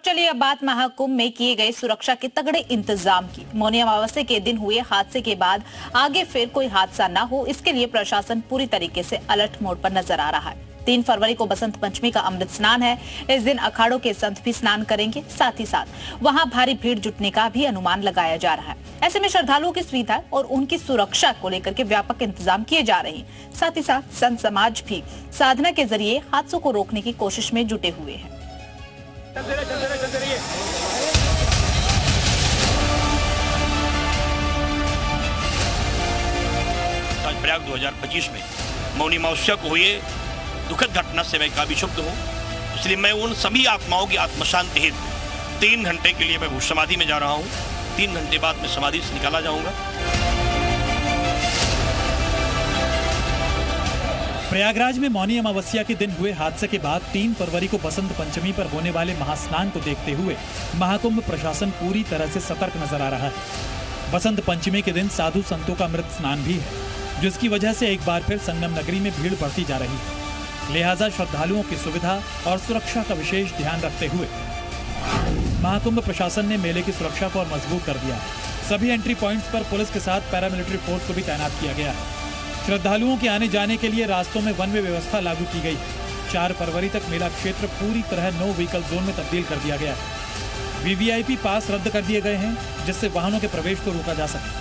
चलिए अब बात महाकुंभ में किए गए सुरक्षा के तगड़े इंतजाम की। मौनी अमावस्या के दिन हुए हादसे के बाद आगे फिर कोई हादसा न हो, इसके लिए प्रशासन पूरी तरीके से अलर्ट मोड पर नजर आ रहा है। 3 फरवरी को बसंत पंचमी का अमृत स्नान है। इस दिन अखाड़ों के संत भी स्नान करेंगे। साथ ही साथ वहां भारी भीड़ जुटने का भी अनुमान लगाया जा रहा है। ऐसे में श्रद्धालुओं की सुविधा और उनकी सुरक्षा को लेकर के व्यापक इंतजाम किए जा रहे हैं। साथ ही साथ संत समाज भी साधना के जरिए हादसों को रोकने की कोशिश में जुटे हुए हैं। प्रयाग 2025 में मौनी अमावस्या को हुए दुखद घटना से मैं काफी क्षुब्ध हूँ। इसलिए मैं उन सभी आत्माओं की आत्मशांति हेतु 3 घंटे के लिए मैं भूत समाधि में जा रहा हूँ। 3 घंटे बाद मैं समाधि से निकाला जाऊंगा। प्रयागराज में मौनी अमावस्या के दिन हुए हादसे के बाद 3 फरवरी को बसंत पंचमी पर होने वाले महास्नान को देखते हुए महाकुंभ प्रशासन पूरी तरह से सतर्क नजर आ रहा है। बसंत पंचमी के दिन साधु संतों का अमृत स्नान भी है, जिसकी वजह से एक बार फिर संगम नगरी में भीड़ बढ़ती जा रही है। लिहाजा श्रद्धालुओं की सुविधा और सुरक्षा का विशेष ध्यान रखते हुए महाकुंभ प्रशासन ने मेले की सुरक्षा को और मजबूत कर दिया है। सभी एंट्री पॉइंट्स पर पुलिस के साथ पैरामिलिट्री फोर्स को भी तैनात किया गया है। श्रद्धालुओं के आने जाने के लिए रास्तों में वन वे व्यवस्था लागू की गई। 4 फरवरी तक मेला क्षेत्र पूरी तरह नो व्हीकल जोन में तब्दील कर दिया गया है। वीवीआईपी पास रद्द कर दिए गए हैं, जिससे वाहनों के प्रवेश को रोका जा सके।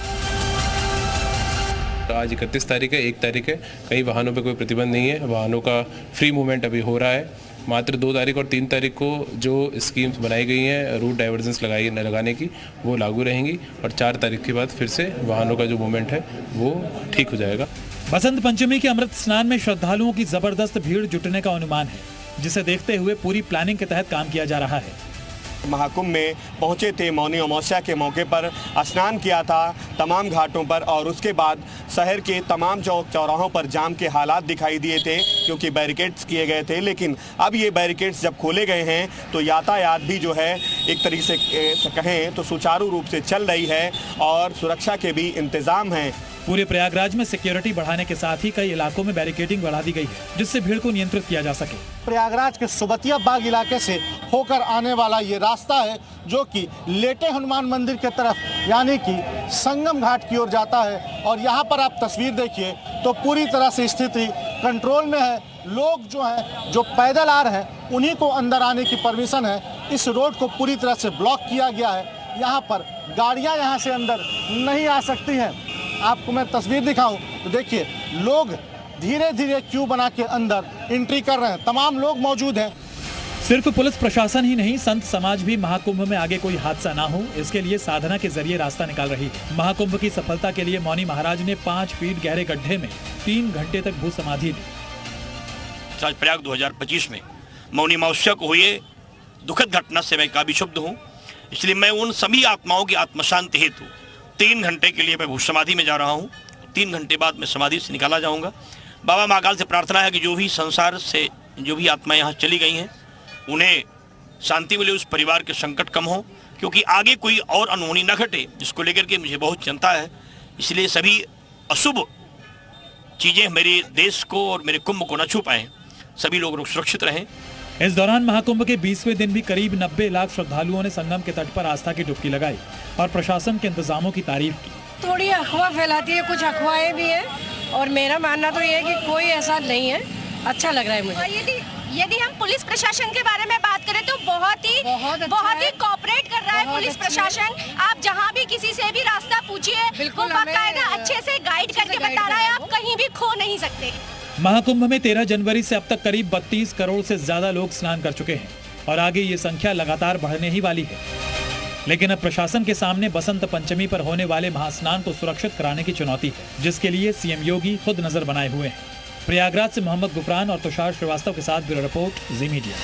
आज 31 तारीख है, 1 तारीख है, कई वाहनों पे कोई प्रतिबंध नहीं है। वाहनों का फ्री मूवमेंट अभी हो रहा है। मात्र 2 तारीख और 3 तारीख को जो स्कीम्स बनाई गई हैं रूट डाइवर्जेंस लगाने की, वो लागू रहेंगी और 4 तारीख के बाद फिर से वाहनों का जो मूवमेंट है वो ठीक हो जाएगा। बसंत पंचमी के अमृत स्नान में श्रद्धालुओं की जबरदस्त भीड़ जुटने का अनुमान है, जिसे देखते हुए पूरी प्लानिंग के तहत काम किया जा रहा है। महाकुंभ में पहुंचे थे, मौनी अमावस्या के मौके पर स्नान किया था तमाम घाटों पर और उसके बाद शहर के तमाम चौक चौराहों पर जाम के हालात दिखाई दिए थे, क्योंकि बैरिकेड्स किए गए थे। लेकिन अब ये बैरिकेड्स जब खोले गए हैं तो यातायात भी जो है एक तरीके से कहें तो सुचारू रूप से चल रही है और सुरक्षा के भी इंतजाम हैं। पूरे प्रयागराज में सिक्योरिटी बढ़ाने के साथ ही कई इलाकों में बैरिकेडिंग बढ़ा दी गई है, जिससे भीड़ को नियंत्रित किया जा सके। प्रयागराज के सुबतिया बाग इलाके से होकर आने वाला ये रास्ता है, जो कि लेटे हनुमान मंदिर के तरफ यानी कि संगम घाट की ओर जाता है। और यहाँ पर आप तस्वीर देखिए तो पूरी तरह से स्थिति कंट्रोल में है। लोग जो हैं, जो पैदल आ रहे हैं, उन्हीं को अंदर आने की परमिशन है। इस रोड को पूरी तरह से ब्लॉक किया गया है। यहाँ पर गाड़ियाँ यहाँ से अंदर नहीं आ सकती हैं। आपको मैं तस्वीर दिखाऊं तो देखिए, लोग धीरे धीरे क्यू बना के अंदर एंट्री कर रहे हैं। तमाम लोग मौजूद हैं। सिर्फ पुलिस प्रशासन ही नहीं, संत समाज भी महाकुंभ में आगे कोई हादसा ना हो, इसके लिए साधना के जरिए रास्ता निकाल रही है। महाकुंभ की सफलता के लिए मौनी महाराज ने 5 फीट गहरे गड्ढे में 3 घंटे तक भू समाधि ली। आज प्रयाग 2025 में मौनी अमावस्या को हुए दुखद घटना से मैं काफी क्षुब्ध हूँ। इसलिए मैं उन सभी आत्माओं की आत्मशांति हेतु 3 घंटे के लिए मैं भूत समाधि में जा रहा हूँ। 3 घंटे बाद मैं समाधि से निकाला जाऊंगा। बाबा महाकाल से प्रार्थना है कि जो भी संसार से जो भी आत्माएं यहाँ चली गई हैं, उन्हें शांति मिले, उस परिवार के संकट कम हो, क्योंकि आगे कोई और अनहोनी न घटे, जिसको लेकर के मुझे बहुत चिंता है। इसलिए सभी अशुभ चीज़ें मेरे देश को और मेरे कुंभ को न छू पाएँ। सभी लोग सुरक्षित रहें। इस दौरान महाकुंभ के 20वें दिन भी करीब 90 लाख श्रद्धालुओं ने संगम के तट पर आस्था की डुबकी लगाई और प्रशासन के इंतजामों की तारीफ की। थोड़ी अफवाह फैलाती है, कुछ अफवाहें भी है, और मेरा मानना तो ये है कि कोई ऐसा नहीं है। अच्छा लग रहा है मुझे। यदि हम पुलिस प्रशासन के बारे में बात करें तो बहुत ही कोऑपरेट कर रहा है पुलिस प्रशासन। आप जहां भी किसी से भी रास्ता पूछिए, वो बाकायदा अच्छे से गाइड करके बता रहा है, आप कहीं भी खो नहीं सकते। महाकुंभ में 13 जनवरी से अब तक करीब 32 करोड़ से ज्यादा लोग स्नान कर चुके हैं और आगे ये संख्या लगातार बढ़ने ही वाली है। लेकिन अब प्रशासन के सामने बसंत पंचमी पर होने वाले महास्नान को सुरक्षित कराने की चुनौती है, जिसके लिए सीएम योगी खुद नजर बनाए हुए हैं। प्रयागराज से मोहम्मद गुफरान और तुषार श्रीवास्तव के साथ ब्यूरो रिपोर्ट, जी मीडिया।